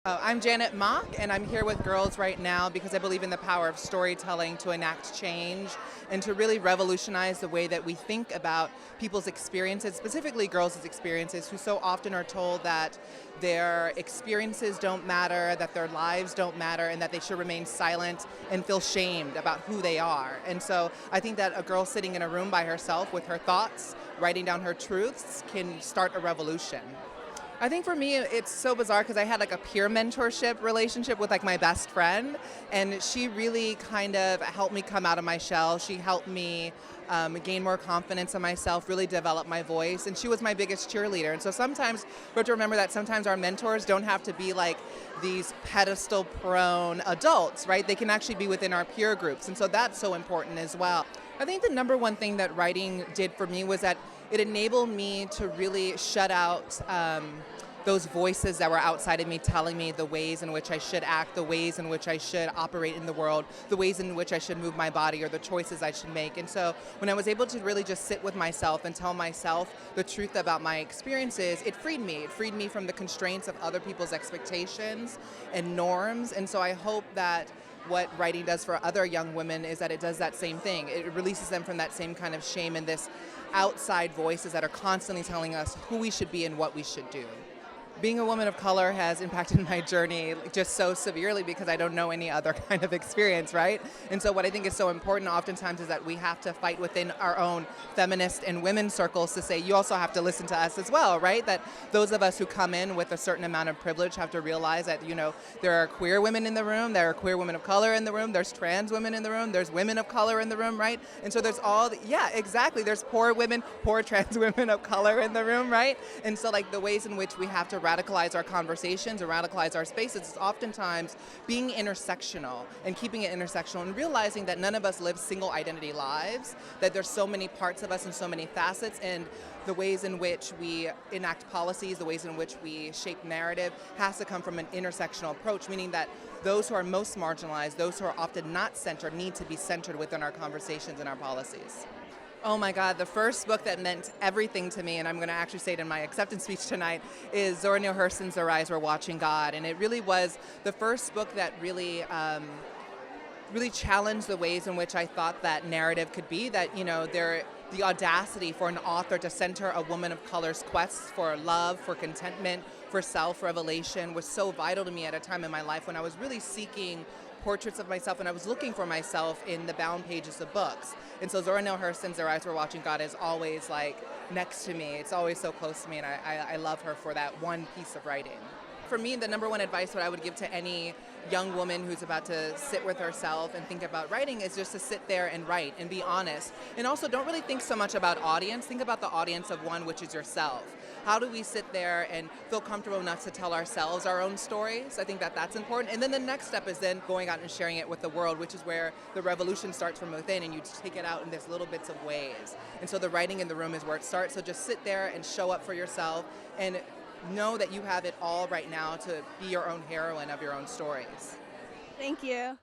I'm Janet Mock, and I'm here with girls right now because I believe in the power of storytelling to enact change and to really revolutionize the way that we think about people's experiences, specifically girls' experiences, who so often are told that their experiences don't matter, that their lives don't matter, and that they should remain silent and feel shamed about who they are. And so I think that a girl sitting in a room by herself with her thoughts, writing down her truths, can start a revolution. I think for me, it's so bizarre because I had like a peer mentorship relationship with like my best friend, and she really kind of helped me come out of my shell. She helped me gain more confidence in myself, really develop my voice, and she was my biggest cheerleader. And so sometimes we have to remember that sometimes our mentors don't have to be like these pedestal-prone adults, right? They can actually be within our peer groups, and so that's so important as well. I think the number one thing that writing did for me was that it enabled me to really shut out those voices that were outside of me telling me the ways in which I should act, the ways in which I should operate in the world, the ways in which I should move my body or the choices I should make. And so when I was able to really just sit with myself and tell myself the truth about my experiences, it freed me. It freed me from the constraints of other people's expectations and norms. And so I hope that what writing does for other young women is that it does that same thing. It releases them from that same kind of shame and this outside voices that are constantly telling us who we should be and what we should do. Being a woman of color has impacted my journey just so severely because I don't know any other kind of experience, right? And so what I think is so important oftentimes is that we have to fight within our own feminist and women's circles to say, you also have to listen to us as well, right? That those of us who come in with a certain amount of privilege have to realize that, there are queer women in the room, there are queer women of color in the room, there's trans women in the room, there's women of color in the room, right? And so there's exactly. There's poor women, poor trans women of color in the room, right? And so like the ways in which we have to radicalize our conversations and radicalize our spaces is oftentimes being intersectional and keeping it intersectional and realizing that none of us live single identity lives, that there's so many parts of us and so many facets, and the ways in which we enact policies, the ways in which we shape narrative has to come from an intersectional approach, meaning that those who are most marginalized, those who are often not centered, need to be centered within our conversations and our policies. Oh my God, the first book that meant everything to me, and I'm going to actually say it in my acceptance speech tonight, is Zora Neale Hurston's Their Eyes Were Watching God. And it really was the first book that really challenged the ways in which I thought that narrative could be, that, the audacity for an author to center a woman of color's quest for love, for contentment, for self-revelation was so vital to me at a time in my life when I was really seeking portraits of myself and I was looking for myself in the bound pages of books. And so Zora Neale Hurston's Their Eyes Were Watching God is always like next to me. It's always so close to me, and I love her for that one piece of writing. For me, the number one advice that I would give to any young woman who's about to sit with herself and think about writing is just to sit there and write and be honest. And also don't really think so much about audience. Think about the audience of one, which is yourself. How do we sit there and feel comfortable enough to tell ourselves our own stories? I think that that's important. And then the next step is then going out and sharing it with the world, which is where the revolution starts from within, and you take it out in this little bits of ways. And so the writing in the room is where it starts. So just sit there and show up for yourself and know that you have it all right now to be your own heroine of your own stories. Thank you.